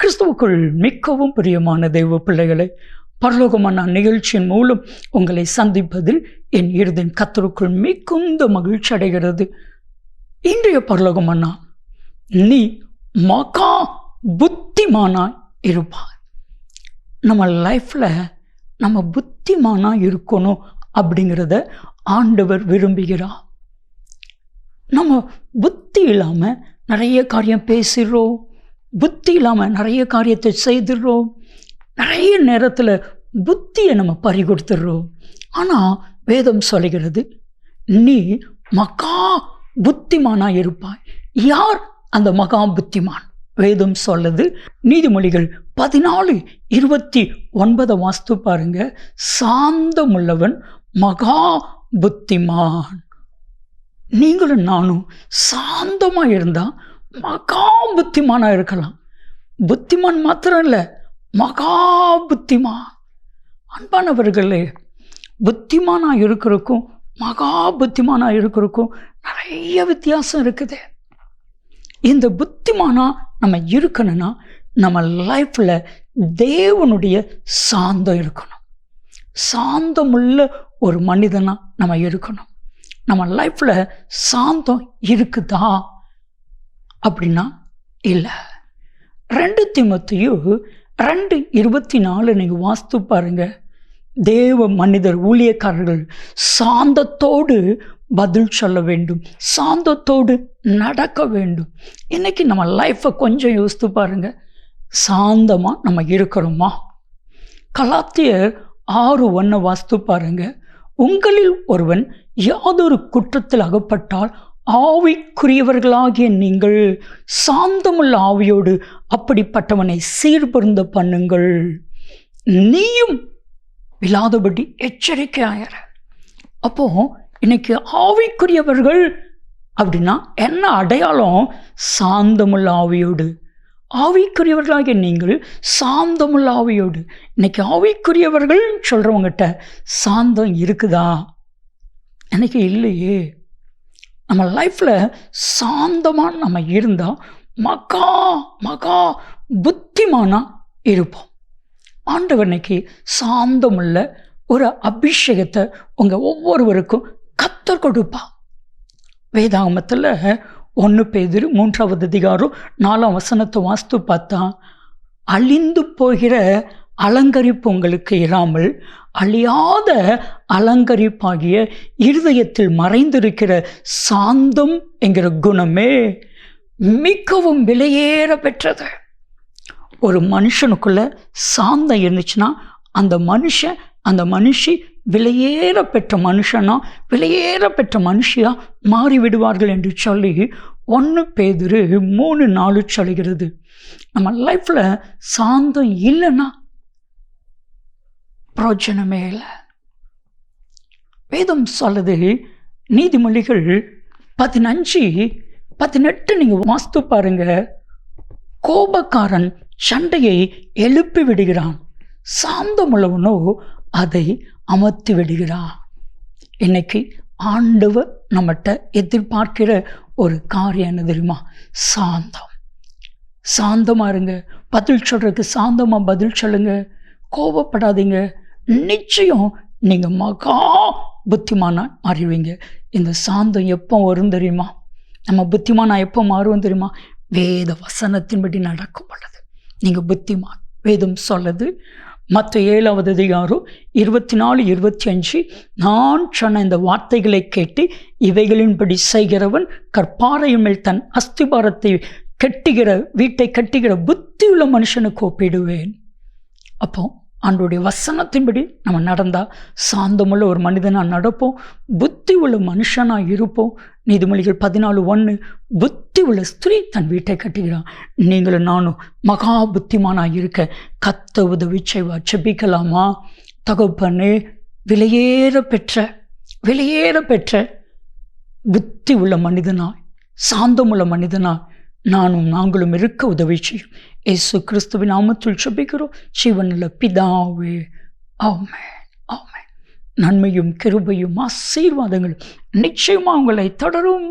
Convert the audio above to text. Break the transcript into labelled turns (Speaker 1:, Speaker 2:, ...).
Speaker 1: கிறிஸ்துவுக்குள் மிகவும் பிரியமான தெய்வ பிள்ளைகளை, பரலோகமான நிகழ்ச்சியின் மூலம் உங்களை சந்திப்பதில் என் இருதயம் கர்த்தருக்குள் மிகுந்த மகிழ்ச்சி அடைகிறது. இன்றைய பரலோகமன்னா, நீ மகா புத்திமானாய் இருப்பாய். நம்ம லைஃப்பில் நம்ம புத்திமானாக இருக்கணும் அப்படிங்கிறத ஆண்டவர் விரும்புகிறார். நம்ம புத்தி இல்லாமல் நிறைய காரியம் பேசிடுறோம், புத்தி இல்லாமல் நிறைய காரியத்தை செய்துடுறோம், நிறைய நேரத்தில் புத்தியை நம்ம பறி கொடுத்துடுறோம். ஆனால் வேதம் சொல்கிறது, நீ மகா புத்திமானாக இருப்பாய். யார் அந்த மகா புத்திமான்? வேதம் சொல்லுது, நீதிமொழிகள் 14:29 வாஸ்து பாருங்க. சாந்தமுள்ளவன் மகா புத்திமான். நீங்களும் நானும் சாந்தமாக இருந்தால் மகா புத்திமானாக இருக்கலாம். புத்திமான் மாத்திரம் இல்லை, மகா புத்திமான். அன்பானவர்களே, புத்திமானாக இருக்கிறதுக்கும் மகா புத்திமானாக இருக்கிறதுக்கும் நிறைய வித்தியாசம் இருக்குது. இந்த புத்திமானாக நம்ம இருக்கணும்னா நம்ம லைஃப்பில் தேவனுடைய சாந்தம் இருக்கணும். சாந்தமுள்ள ஒரு மனிதனாக நம்ம இருக்கணும். நம்ம லைஃப்பில் சாந்தம் இருக்குதா அப்படின்னா இல்லை. 2 தீமோத்தேயு 2:24 நீங்கள் வாஸ்து பாருங்க. தேவ மனிதர் ஊழியக்காரர்கள் சாந்தத்தோடு பதில் சொல்ல வேண்டும், சாந்தத்தோடு நடக்க வேண்டும். இன்னைக்கு நம்ம லைஃப்பை கொஞ்சம் யோசித்து பாருங்க, சாந்தமாக நம்ம இருக்கிறோமா? கலாத்தியர் 6:1 வாஸ்து பாருங்க. உங்களில் ஒருவன் யாதொரு குற்றத்தில் அகப்பட்டால் ஆவிக்குரியவர்களாகிய நீங்கள் சாந்தமுள்ள ஆவியோடு அப்படிப்பட்டவனை சீர்பொருந்த பண்ணுங்கள், நீயும் விழாதபடி எச்சரிக்கையாயிர. அப்போ இன்னைக்கு ஆவிக்குரியவர்கள் அப்படின்னா என்ன அடையாளம்? சாந்தமுள்ள ஆவியோடு. ஆவிக்குரியவர்களாகிய நீங்கள் சாந்தமுள்ள ஆவியோடு. இன்னைக்கு ஆவிக்குரியவர்கள் சொல்கிறவங்ககிட்ட சாந்தம் இருக்குதா? எனக்கு இல்லையே. நம்ம லைஃப்பில் சாந்தமாக நம்ம இருந்தால் மகா மகா புத்திமானாக இருப்போம். ஆண்டவர் இன்னைக்கு சாந்தமுள்ள ஒரு அபிஷேகத்தை உங்கள் ஒவ்வொருவருக்கும் கர்த்தர் கொடுப்பா. வேதாகமத்தில் 1 பேதுரு 3:4 வாஸ்து பார்த்தா, அழிந்து போகிற அலங்கரிப்பு உங்களுக்கு இராமல் அழியாத அலங்கரிப்பாகிய இருதயத்தில் மறைந்திருக்கிற சாந்தம் என்கிற குணமே மிகவும் விலையேற பெற்றது. ஒரு மனுஷனுக்குள்ள சாந்தம் இருந்துச்சுன்னா அந்த மனுஷி விலையேற பெற்ற மனுஷனா, விலையேற பெற்ற மனுஷியா மாறிவிடுவார்கள் என்று சொல்லி 1 பேதுரு 3:4 சொல்கிறது. நம்ம லைஃப்பில் சாந்தம் இல்லைன்னா பிரயோஜனமே இல்லை. வேதம் சொல்லுது, நீதிமொழிகள் 15:18 நீங்கள் வாஸ்து பாருங்க. கோபக்காரன் சண்டையை எழுப்பி விடுகிறான், சாந்தமுள்ளவனோ அதை அமர்த்தி விடுகிறான். இன்னைக்கு ஆண்டவர் நம்மகிட்ட எதிர்பார்க்கிற ஒரு காரியம் என்ன தெரியுமா? சாந்தம். சாந்தமாக இருங்க. பதில் சொல்றதுக்கு சாந்தமாக பதில் சொல்லுங்க. கோபப்படாதீங்க. நிச்சயம் நீங்கள் மகா புத்திமானா மாறிடுவீங்க. இந்த சாந்தம் எப்போ வரும் தெரியுமா? நம்ம புத்திமானா எப்போ மாறுவோம் தெரியுமா? வேத வசனத்தின்படி நடக்கும் பொழுது நீங்கள் புத்திமான். வேதம் சொல்லுது, மத்தேயு 7:24-25, நான் சொன்ன இந்த வார்த்தைகளை கேட்டு இவைகளின்படி செய்கிறவன் கற்பாறையின் மேல் தன் அஸ்திபாரத்தை வீட்டை கட்டுகிற புத்தியுள்ள மனுஷனுக்கு ஒப்பிடுவேன். அப்போ ஆண்டவருடைய வசனத்தின்படி நம்ம நடந்தால் சாந்தமுள்ள ஒரு மனிதனாக நடப்போம், புத்தி உள்ள மனுஷனாக இருப்போம். நீதிமொழிகள் 14:1, புத்தி உள்ள ஸ்திரீ தன் வீட்டை கட்டுகிறான். நீங்களும் நானும் மகா புத்திமானாக இருக்க கர்த்தர் உதவி செய்வார். ஜெபிக்கலாமா? தகப்பனே, விலையேற பெற்ற புத்தி உள்ள மனிதனாய், சாந்தமுள்ள மனிதனாய் நாங்களும் இருக்க உதவி செய்யும். இயேசு கிறிஸ்துவின் நாமத்தில் ஜெபிக்கிறோம் ஜீவனுள்ள பிதாவே, ஆமென், ஆமென். நன்மையும் கிருபையும் ஆசீர்வாதங்களும் நிச்சயமாக உங்களை தொடரும்.